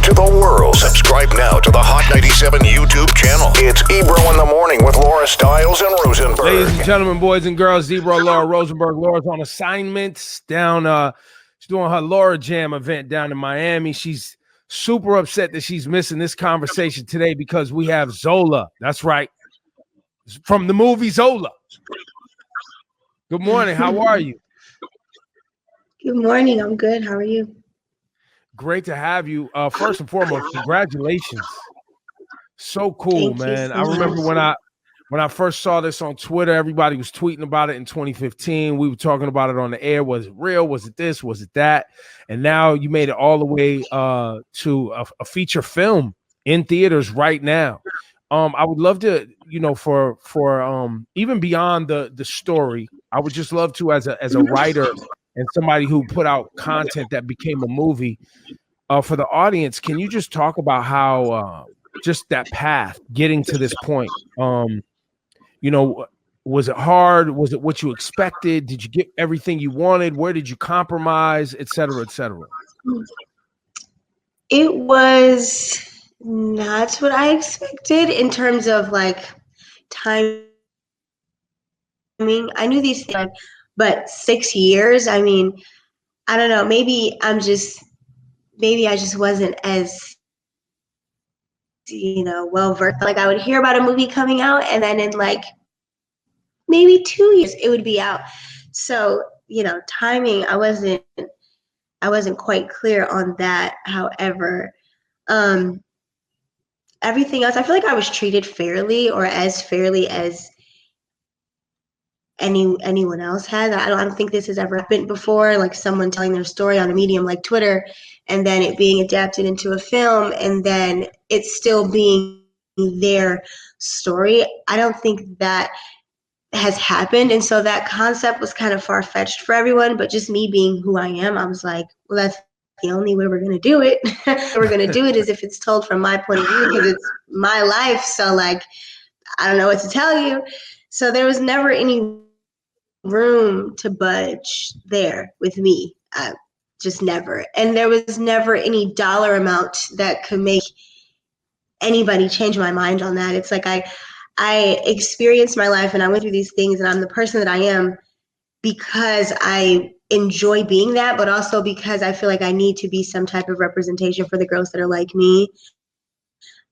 to the world. Subscribe now to the Hot 97 YouTube channel. It's Ebro in the Morning with Laura Stiles and Rosenberg. Ladies and gentlemen, boys and girls, Ebro, Laura Rosenberg. Laura's on assignment down, she's doing her Laura Jam event down in Miami. She's super upset that she's missing this conversation today because we have Zola. That's right. From the movie Zola. Good morning. How are you? Good morning. I'm good. How are you? Great to have you. First and foremost, congratulations. So cool, man. I remember when I first saw this on Twitter, everybody was tweeting about it in 2015. We were talking about it on the air. Was it real? Was it this? Was it that? And now you made it all the way to a feature film in theaters right now. I would love to, for even beyond the story, I would just love to, as a writer and somebody who put out content that became a movie, for the audience, can you just talk about how just that path getting to this point? Was it hard? Was it what you expected? Did you get everything you wanted? Where did you compromise, et cetera, et cetera? It was not what I expected in terms of like timing. I knew these things, but 6 years, I mean, I don't know, maybe I just wasn't as, well versed. Like I would hear about a movie coming out and then in like maybe 2 years it would be out. So, timing, I wasn't quite clear on that. However, everything else, I feel like I was treated fairly, or as fairly as anyone else has. I don't think this has ever happened before, like someone telling their story on a medium like Twitter and then it being adapted into a film and then it's still being their story. I don't think that has happened. And so that concept was kind of far-fetched for everyone, but just me being who I am, I was like, well, that's the only way we're going to do it. We're going to do it is if it's told from my point of view, because it's my life. So like, I don't know what to tell you. So there was never any room to budge there with me. Just never. And there was never any dollar amount that could make anybody change my mind on that. It's like I experienced my life and I went through these things and I'm the person that I am because I enjoy being that, but also because I feel like I need to be some type of representation for the girls that are like me.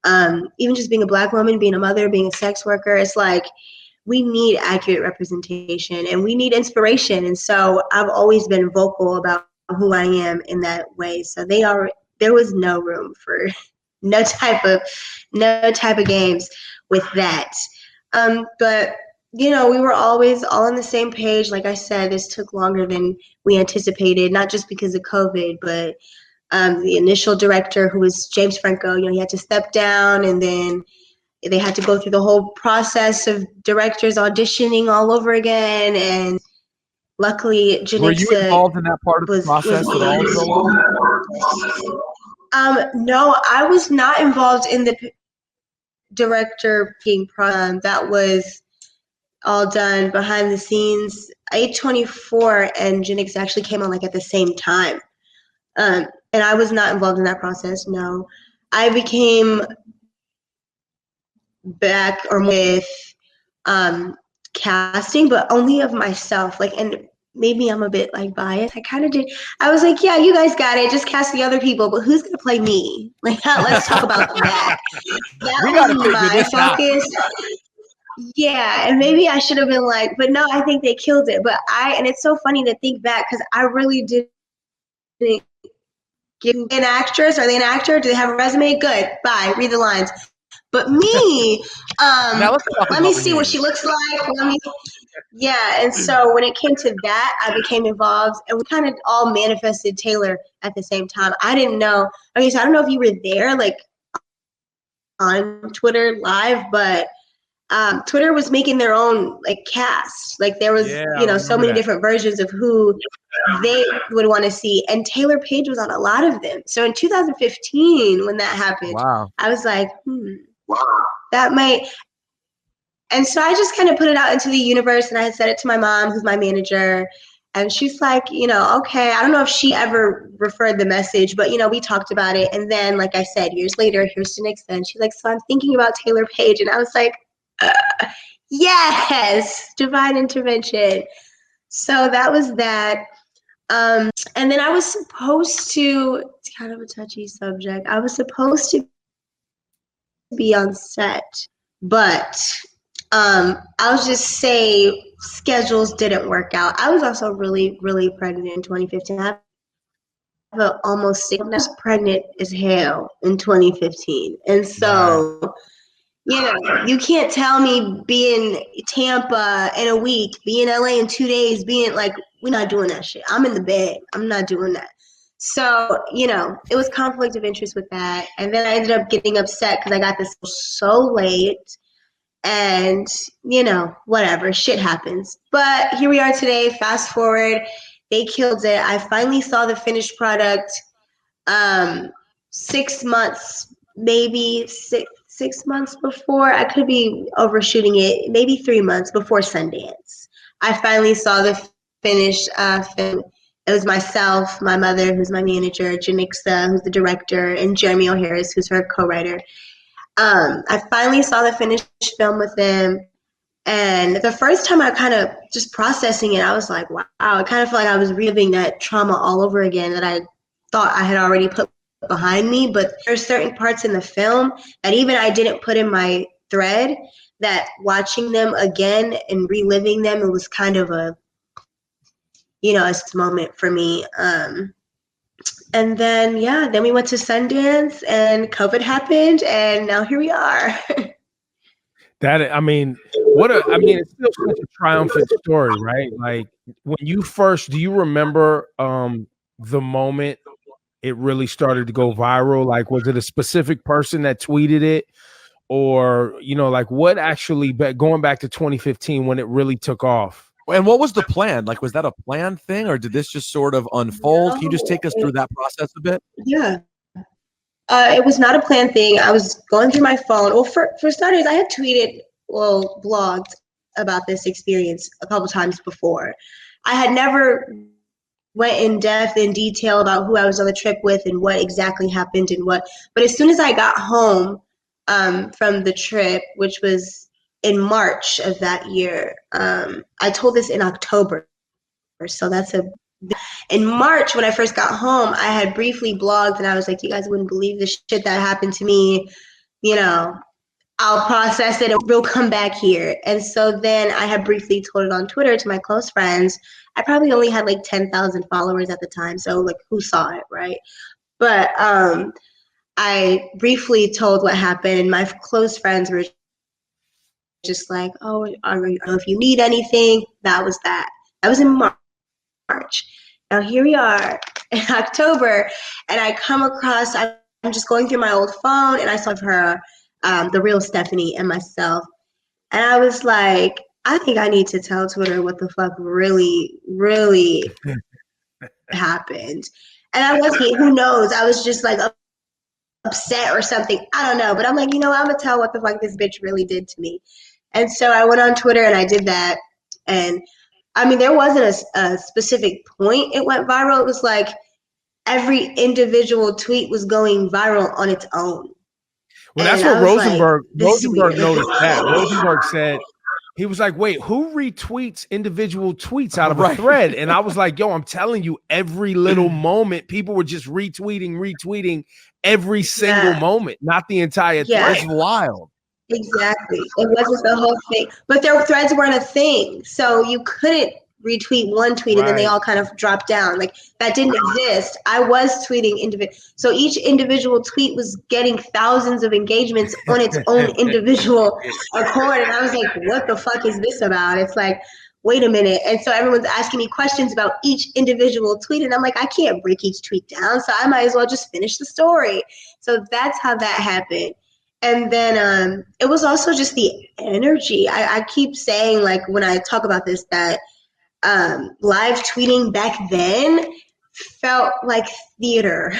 Even just being a Black woman, being a mother, being a sex worker, it's like we need accurate representation and we need inspiration. And so I've always been vocal about who I am in that way. So there was no room for no type of games with that. But we were always all on the same page. Like I said, this took longer than we anticipated, not just because of COVID, but the initial director, who was James Franco, he had to step down, and then they had to go through the whole process of directors auditioning all over again. And luckily, Janixa were you involved in that part of the process at all? No, I was not involved in the director being that was all done behind the scenes. A24 and Janixa actually came on like at the same time. And I was not involved in that process, no. I became back or with casting, but only of myself. Like, and maybe I'm a bit like biased. I kind of did. I was like, yeah, you guys got it. Just cast the other people, but who's gonna play me? Like, let's talk about that. That was my focus. Yeah, and maybe I should have been like, but no, I think they killed it. But and it's so funny to think back because I really didn't get an actress. Are they an actor? Do they have a resume? Good. Bye. Read the lines. But me, let me see what she looks like. Yeah, and so when it came to that, I became involved, and we kind of all manifested Taylor at the same time. I didn't know. Okay, so I don't know if you were there, like on Twitter live, but Twitter was making their own like cast. Like there was, so many different versions of who they would want to see, and Taylor Page was on a lot of them. So in 2015, when that happened, wow. I was like, that might. And so I just kind of put it out into the universe, and I had said it to my mom, who's my manager, And she's like, okay, I don't know if she ever referred the message, but, we talked about it. And then, like I said, years later, here's the next then. She's like, so I'm thinking about Taylor Page. And I was like, yes, divine intervention. So that was that. And then I was supposed to, it's kind of a touchy subject. I was supposed to be on set, but I'll just say schedules didn't work out. I was also really, really pregnant in 2015. I have almost 6 months pregnant as hell in 2015. And so, you can't tell me being Tampa in a week, be in LA in 2 days, being like, we're not doing that shit. I'm in the bed. I'm not doing that. So, it was conflict of interest with that. And then I ended up getting upset because I got this so late. And, whatever, shit happens. But here we are today, fast forward, they killed it. I finally saw the finished product 6 months, maybe six months before. I could be overshooting it, maybe 3 months before Sundance. I finally saw the finished film. It was myself, my mother, who's my manager, Janixa, who's the director, and Jeremy O'Harris, who's her co-writer. I finally saw the finished film with them. And the first time I kind of just processing it, I was like, wow, I kind of felt like I was reliving that trauma all over again that I thought I had already put behind me. But there's certain parts in the film that even I didn't put in my thread, that watching them again and reliving them, it was kind of a moment for me. And then, then we went to Sundance and COVID happened and now here we are. It's still such a triumphant story, right? Like when you first, do you remember the moment it really started to go viral? Like, was it a specific person that tweeted it? Or, like what actually, going back to 2015 when it really took off? And what was the plan? Like, was that a planned thing or did this just sort of unfold? Can you just take us through that process a bit? Yeah. It was not a planned thing. I was going through my phone. Well, for starters, I had blogged about this experience a couple times before. I had never went in detail about who I was on the trip with and what exactly happened and what. But as soon as I got home from the trip, which was in March of that year, I told this in October. So that's in March, when I first got home, I had briefly blogged and I was like, you guys wouldn't believe the shit that happened to me. I'll process it and we'll come back here. And so then I had briefly told it on Twitter to my close friends. I probably only had like 10,000 followers at the time. So like who saw it, right? But I briefly told what happened and my close friends were just like, oh, I don't know if you need anything. That was that. That was in March. Now here we are in October, and I come across, I'm just going through my old phone, and I saw her, the real Stephanie and myself, and I was like, I think I need to tell Twitter what the fuck really, really happened. And I wasn't, who knows, I was just like upset or something, I don't know, but I'm like, I'm gonna tell what the fuck this bitch really did to me. And so I went on Twitter and I did that, and there wasn't a specific point it went viral. It was like every individual tweet was going viral on its own. Well, that's what Rosenberg noticed that. Rosenberg said, he was like, wait, who retweets individual tweets out of a thread? And I was like, yo, I'm telling you, every little moment, people were just retweeting every single moment, not the entire thing. It's wild. Exactly. It wasn't the whole thing. But their threads weren't a thing. So you couldn't retweet one tweet and then they all kind of dropped down. Like that didn't exist. I was tweeting so each individual tweet was getting thousands of engagements on its own individual accord. And I was like, what the fuck is this about? It's like, wait a minute. And so everyone's asking me questions about each individual tweet. And I'm like, I can't break each tweet down. So I might as well just finish the story. So that's how that happened. And then it was also just the energy. I keep saying, like, when I talk about this, that live tweeting back then felt like theater,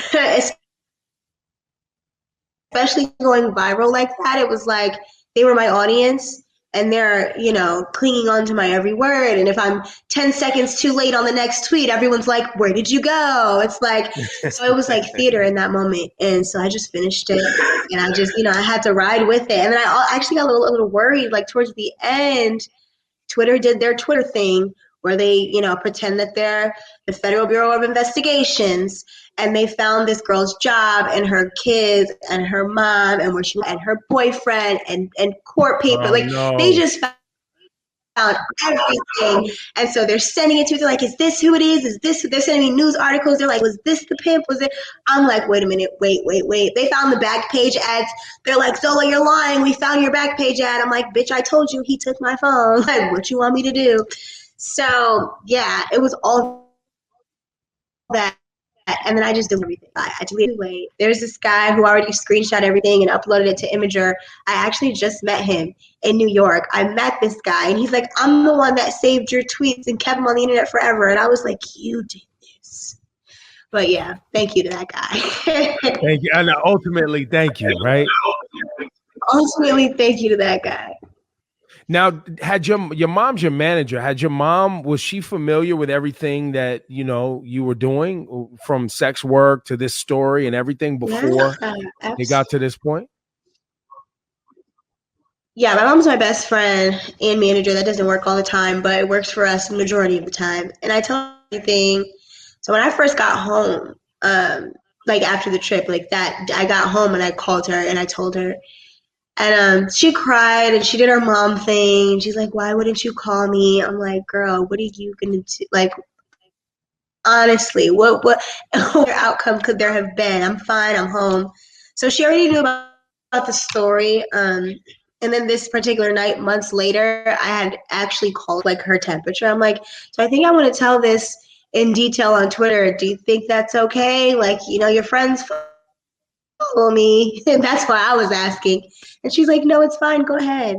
especially going viral like that. It was like they were my audience and they're, you know, clinging on to my every word. And if I'm 10 seconds too late on the next tweet, everyone's like, where did you go? It's like, so it was like theater in that moment. And so I just finished it, and I just, you know, I had to ride with it. And then I actually got a little worried, like towards the end. Twitter did their Twitter thing where they, you know, pretend that they're the Federal Bureau of Investigations, and they found this girl's job and her kids and her mom and where she and her boyfriend and court paper. Oh, Like they no. just found everything. And so they're sending it to me. They're like, is this who it is? Is this who? They're sending me news articles. They're like, was this the pimp? Was it? I'm like, wait a minute, wait. They found the back page ads. They're like, Zola, you're lying. We found your back page ad. I'm like, bitch, I told you he took my phone. Like, what you want me to do? So yeah, it was all that. And then I just did everything. I deleted it. There's this guy who already screenshot everything and uploaded it to Imager. I actually just met him in New York. I met this guy, and he's like, I'm the one that saved your tweets and kept them on the internet forever. And I was like, you did this. But yeah, thank you to that guy. Thank you. And ultimately, thank you, right? Ultimately, thank you to that guy. Now, had your mom's your manager? Had your mom, was she familiar with everything that, you know, you were doing, from sex work to this story and everything before it got to this point? Yeah, my mom's my best friend and manager. That doesn't work all the time, but it works for us the majority of the time. And I tell her everything. So when I first got home, like after the trip, like that, I got home and I called her and I told her. And she cried and she did her mom thing. She's like, why wouldn't you call me? I'm like, girl, what are you going to do? Like, honestly, what other outcome could there have been? I'm fine. I'm home. So she already knew about the story. And then this particular night, months later, I had actually called like her temperature. I'm like, so I think I want to tell this in detail on Twitter. Do you think that's okay? Like, you know, your friends follow me. And that's why I was asking. And she's like, no, it's fine. Go ahead.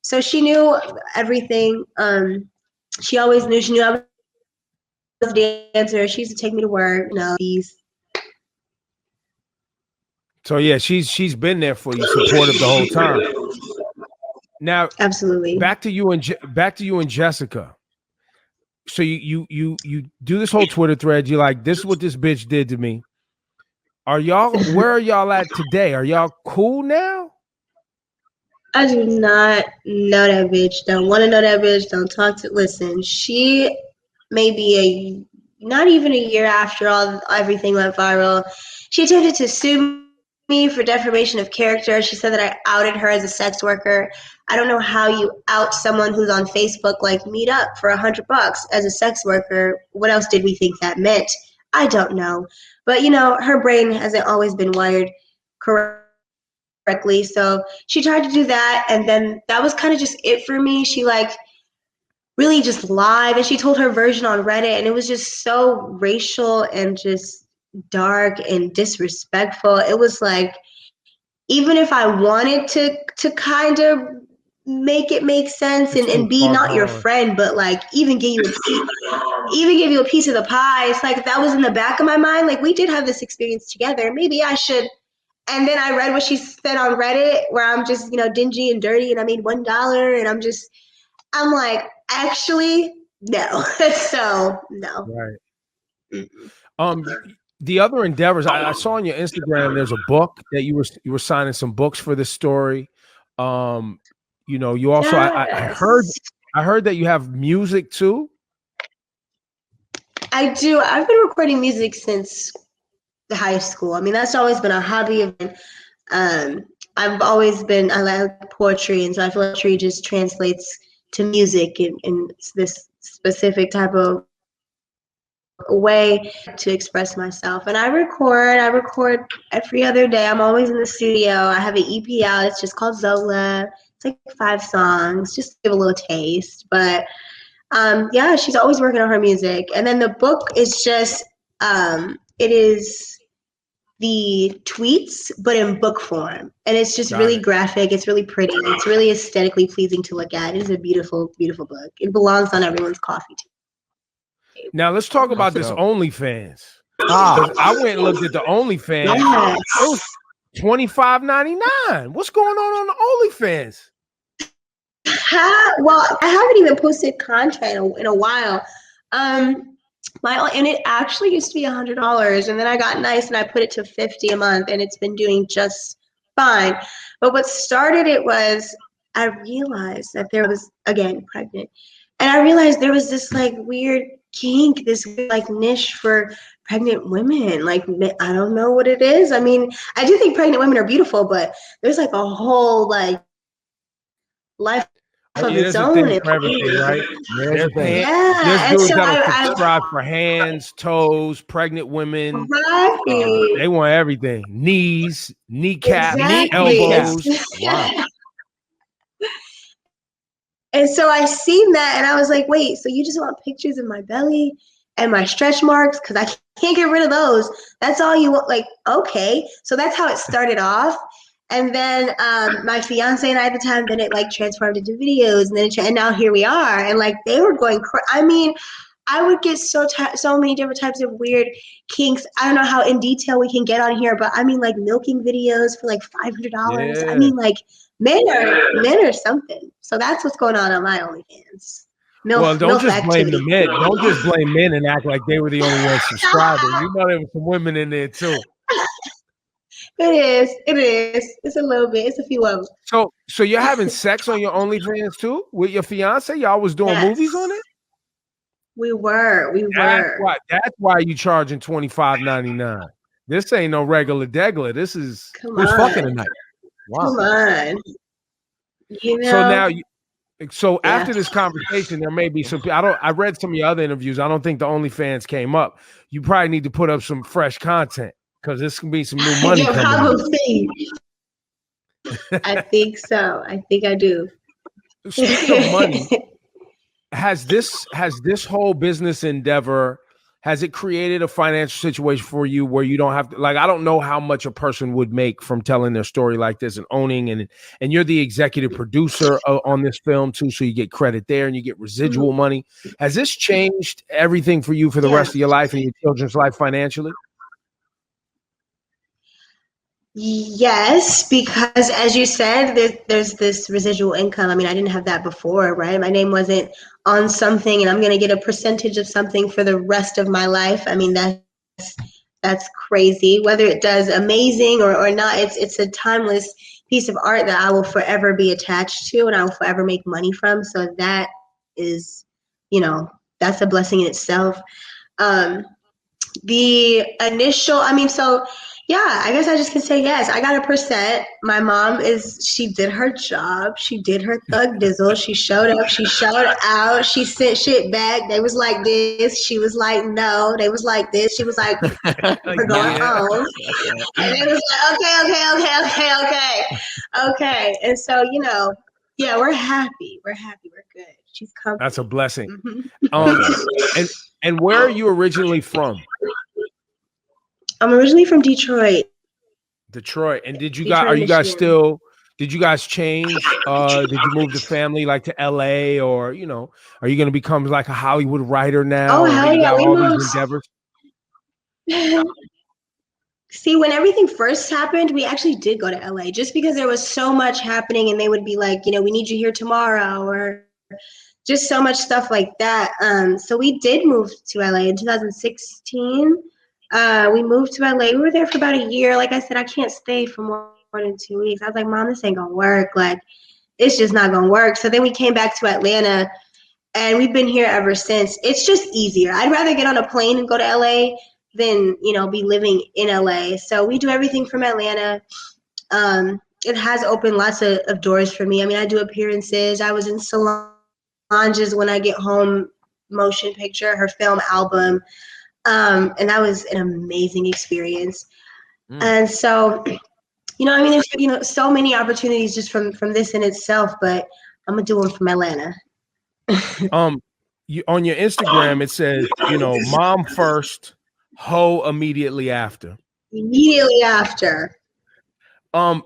So she knew everything. She always knew. She knew I was a dancer. She used to take me to work. You know, these. So yeah, she's been there for you, supportive the whole time. Now, Absolutely. back to you and Jessica. So you do this whole Twitter thread. You're like, this is what this bitch did to me. Where are y'all at today? Are y'all cool now? I do not know that bitch. Don't want to know that bitch. Don't talk to. Listen, she may be not even a year after everything went viral. She attempted to sue me for defamation of character. She said that I outed her as a sex worker. I don't know how you out someone who's on Facebook, like, meet up for $100 as a sex worker. What else did we think that meant? I don't know. But, you know, her brain hasn't always been wired correctly. So she tried to do that. And then that was kind of just it for me. She like really just lied, and she told her version on Reddit. And it was just so racial and just dark and disrespectful. It was like, even if I wanted to kind of make it make sense and be not your friend, but like even give you a piece of the pie, it's like that was in the back of my mind. Like, we did have this experience together. Maybe I should. And then I read what she said on Reddit, where I'm just, you know, dingy and dirty, and I made $1, and I'm like, actually, no. So no. Right. The other endeavors, I saw on your Instagram, there's a book that you were signing some books for this story. You know, you also, Yes. I I heard that you have music too. I do. I've been recording music since high school. I mean, that's always been a hobby of mine. I've always been, I like poetry, and so I feel like poetry just translates to music in this specific type of way to express myself. And I record every other day. I'm always in the studio. I have an EP out. It's just called Zola. It's like 5 songs, just to give a little taste. But yeah, she's always working on her music. And then the book is just, it is the tweets, but in book form. And it's just really graphic. It's really pretty. It's really aesthetically pleasing to look at. It is a beautiful, beautiful book. It belongs on everyone's coffee table. Now let's talk about this OnlyFans. Ah, I went and looked at the OnlyFans. Yes. It was $25.99. What's going on the OnlyFans? Well, I haven't even posted content in a while. And it actually used to be $100, and then I got nice and I put it to $50 a month, and it's been doing just fine. But what started it was I realized that there was, again, pregnant, and I realized there was this like weird kink, this like niche for pregnant women. Like, I don't know what it is. I mean, I do think pregnant women are beautiful, but there's like a whole like life of Yeah, its there's a own. thing for everything, right? There's a thing. There's Yeah, and dudes so that'll I subscribe for hands, toes, pregnant women. right. They want everything. Knees, kneecaps, Exactly. elbows. Wow. And so I seen that and I was like, wait, so you just want pictures of my belly and my stretch marks? Because I can't get rid of those. That's all you want? Like, okay. So that's how it started off. And then my fiance and I at the time, then it like transformed into videos, and then and now here we are. And like they were going, I mean, I would get so many different types of weird kinks. I don't know how in detail we can get on here, but I mean, like milking videos for like $500. I Yeah. mean, like men are something. So that's what's going on my OnlyFans. Well, don't MILF just blame the activity. men. Don't just blame men and act like they were the only ones subscribing. You know, there were some women in there too. It is. It is. It's a little bit. It's a few of them. So you're having sex on your OnlyFans too with your fiance? Y'all was doing movies on it? We were. That's why you charging $25.99. This ain't no regular degler. This is who's fucking tonight. Wow. Come on. You know. So now after this conversation, there may be some. I read some of your other interviews. I don't think the OnlyFans came up. You probably need to put up some fresh content because this can be some new money. Yeah, probably. I think so. I think I do. Speaking of money, has this whole business endeavor, has it created a financial situation for you where you don't have to, like, I don't know how much a person would make from telling their story like this and owning, and you're the executive producer on this film too, so you get credit there and you get residual money. Has this changed everything for you for the rest of your life and your children's life financially? Yes, because as you said, there's this residual income. I mean, I didn't have that before, right? My name wasn't on something, and I'm going to get a percentage of something for the rest of my life. I mean, that's crazy. Whether it does amazing or not, it's a timeless piece of art that I will forever be attached to, and I will forever make money from. So that is, that's a blessing in itself. The initial, yeah, I guess I just can say yes. I got a percent. My mom she did her job. She did her thug dizzle. She showed up. She showed out. She sent shit back. They was like this. She was like, no. They was like this. She was like, we're going home. And it was like, okay. And so, yeah, we're happy. We're good. She's comfortable. That's a blessing. Mm-hmm. And where are you originally from? I'm originally from Detroit. And did you guys change? Did you move the family like to LA, or are you going to become like a Hollywood writer now? Oh, hell yeah. We moved. These endeavors? See, when everything first happened, we actually did go to LA just because there was so much happening, and they would be like, we need you here tomorrow, or just so much stuff like that. So we did move to LA in 2016. We moved to LA. We were there for about a year. Like I said, I can't stay for more than 2 weeks. I was like, Mom, this ain't gonna work. Like, it's just not gonna work. So then we came back to Atlanta, and we've been here ever since. It's just easier. I'd rather get on a plane and go to LA than, be living in LA. So we do everything from Atlanta. It has opened lots of doors for me. I mean, I do appearances. I was in Solange's When I Get Home motion picture, her film album. And that was an amazing experience. And so, there's, so many opportunities just from this in itself, but I'm gonna do them from Atlanta. On your Instagram, it says, mom first, hoe immediately after. Immediately after.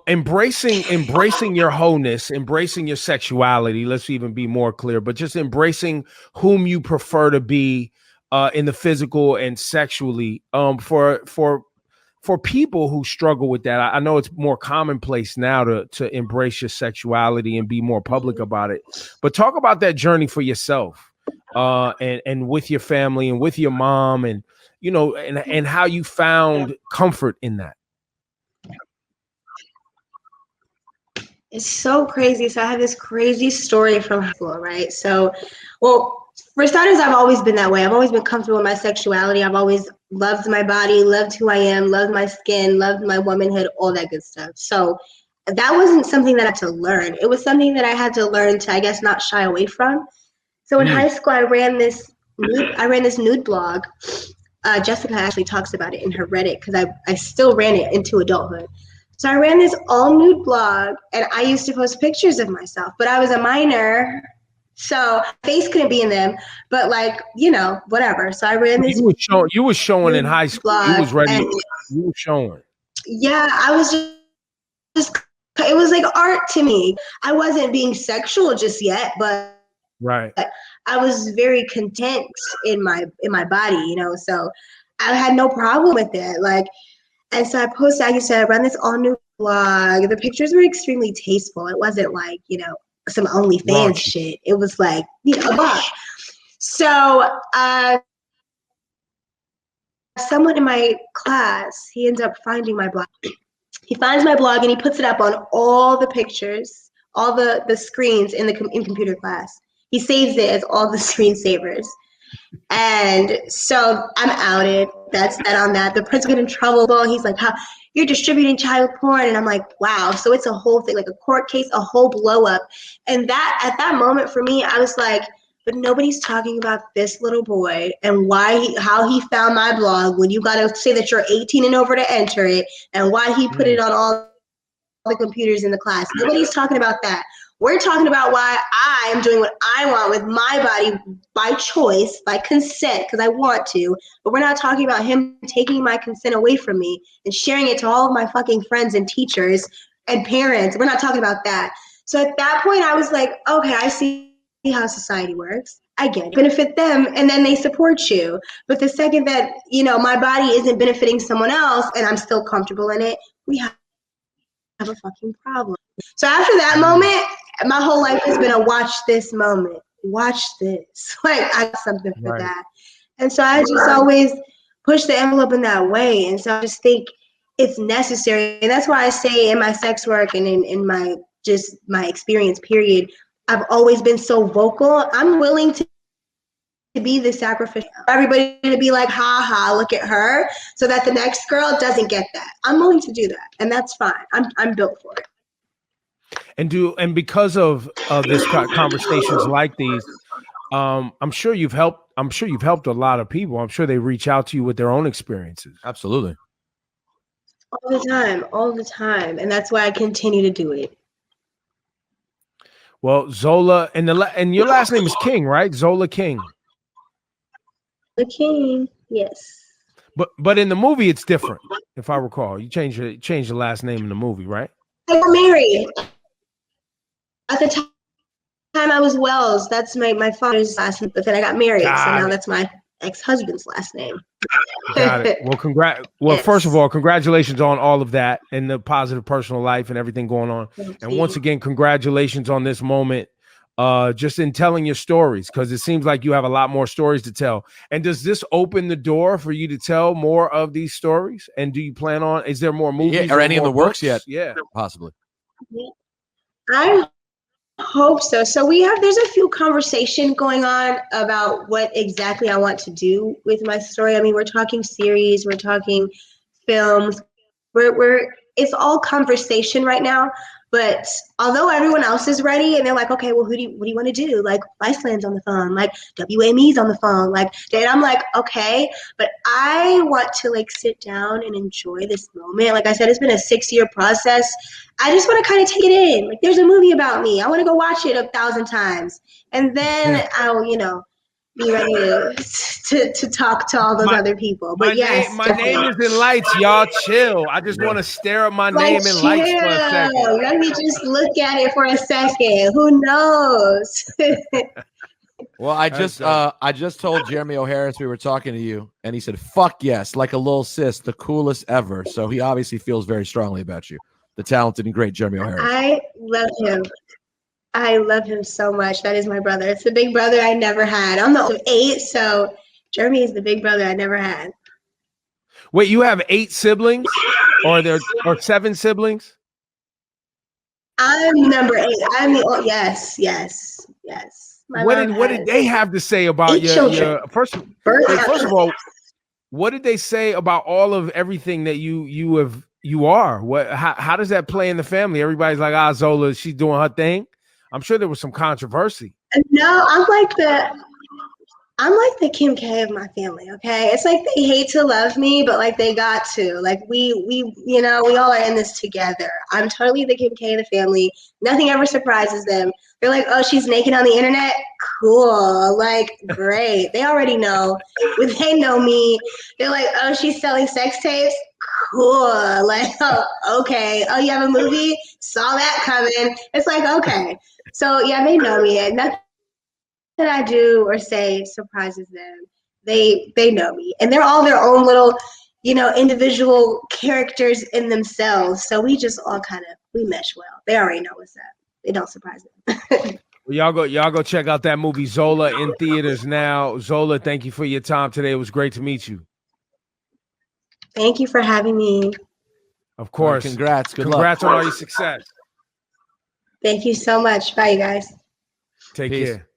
Embracing your wholeness, embracing your sexuality. Let's even be more clear, but just embracing whom you prefer to be in the physical and sexually. For for people who struggle with that, I know it's more commonplace now to embrace your sexuality and be more public about it. But talk about that journey for yourself, and with your family and with your mom, and and how you found comfort in that. It's so crazy. So I have this crazy story from high school, right? So, well, for starters, I've always been that way. I've always been comfortable with my sexuality. I've always loved my body, loved who I am, loved my skin, loved my womanhood, all that good stuff. So that wasn't something that I had to learn. It was something that I had to learn to, I guess, not shy away from. So in high school, I ran this nude blog. Jessica actually talks about it in her Reddit because I still ran it into adulthood. So I ran this all nude blog, and I used to post pictures of myself, but I was a minor, so face couldn't be in them, but whatever. So I ran this. You were showing in high school. Blog, you was ready. You were showing. Yeah, I was just it was like art to me. I wasn't being sexual just yet, but right. I was very content in my body, so I had no problem with it. And so I posted, like I said, I run this all new blog. The pictures were extremely tasteful. It wasn't like, some OnlyFans shit. It was like, a blog. So someone in my class, he ends up finding my blog. He finds my blog and he puts it up on all the pictures, all the screens in computer class. He saves it as all the screensavers. And so I'm outed. That's that on that. The principal got in trouble. He's like, "How you're distributing child porn?" And I'm like, wow. So it's a whole thing, like a court case, a whole blow up. And that at that moment for me, I was like, but nobody's talking about this little boy and how he found my blog when you got to say that you're 18 and over to enter it, and why he put it on all the computers in the class. Nobody's talking about that. We're talking about why I am doing what I want with my body by choice, by consent, because I want to. But we're not talking about him taking my consent away from me and sharing it to all of my fucking friends and teachers and parents. We're not talking about that. So at that point, I was like, okay, I see how society works. I get it. Benefit them, and then they support you. But the second that, my body isn't benefiting someone else and I'm still comfortable in it, we have a fucking problem. So after that moment, my whole life has been a watch this moment. Watch this. Like, I got something for that. And so I just always push the envelope in that way. And so I just think it's necessary. And that's why I say in my sex work and in my experience, period, I've always been so vocal. I'm willing to be the sacrificial. Everybody to be like, ha ha, look at her, so that the next girl doesn't get that. I'm willing to do that. And that's fine. I'm built for it. And because of this conversations like these, I'm sure you've helped a lot of people. I'm sure they reach out to you with their own experiences. Absolutely. All the time. And that's why I continue to do it. Well, Zola, and your last name is King, right? Zola King. The King, yes. But in the movie it's different, if I recall. You changed the last name in the movie, right? I got married. At the time I was Wells. That's my father's last name, but then I got married. So now that's my ex-husband's last name. Got it. Well, First of all, congratulations on all of that and the positive personal life and everything going on. And once again, congratulations on this moment, just in telling your stories, because it seems like you have a lot more stories to tell. And does this open the door for you to tell more of these stories? And do you plan on, is there more movies or any in the works yet? Yeah, possibly. I hope so. So there's a few conversations going on about what exactly I want to do with my story. I mean, we're talking series, we're talking films, it's all conversation right now. But although everyone else is ready and they're like, okay, well, what do you want to do? Like, Viceland's on the phone, like WME's on the phone, like, and I'm like, okay, but I want to sit down and enjoy this moment. Like I said, it's been a 6-year process. I just want to kind of take it in. Like, there's a movie about me. I want to go watch it 1,000 times. And then I'll, be ready to talk to all those other people. But my name is in lights, y'all. Chill. I just want to stare at my name in lights for a second. Let me just look at it for a second. Who knows? Well, I just told Jeremy O'Harris we were talking to you, and he said, "Fuck yes," like a little sis, the coolest ever. So he obviously feels very strongly about you, the talented and great Jeremy O'Harris. I love him. I love him so much. That is my brother. It's the big brother I never had. I'm the oldest of 8, so Jeremy is the big brother I never had. Wait, you have 8 siblings, or 7 siblings? I'm number 8. I'm the old. Yes. What did they have to say about your first of all? What did they say about all of everything that you are? How does that play in the family? Everybody's like, Zola, she's doing her thing. I'm sure there was some controversy. No, I'm like the Kim K of my family, okay? It's like they hate to love me, but like they got to. Like we all are in this together. I'm totally the Kim K of the family. Nothing ever surprises them. They're like, oh, she's naked on the internet? Cool. Like, great. They already know. When they know me, they're like, oh, she's selling sex tapes? Cool. Like, oh, okay. Oh, you have a movie? Saw that coming. It's like, okay. So yeah, they know me, and nothing that I do or say surprises them. They know me, and they're all their own little, individual characters in themselves. So we just all we mesh well. They already know what's up. It don't surprise them. Well, y'all go check out that movie Zola in theaters now. Zola, thank you for your time today. It was great to meet you. Thank you for having me. Of course. Congrats. Congrats on all your success. Thank you so much. Bye, you guys. Take care.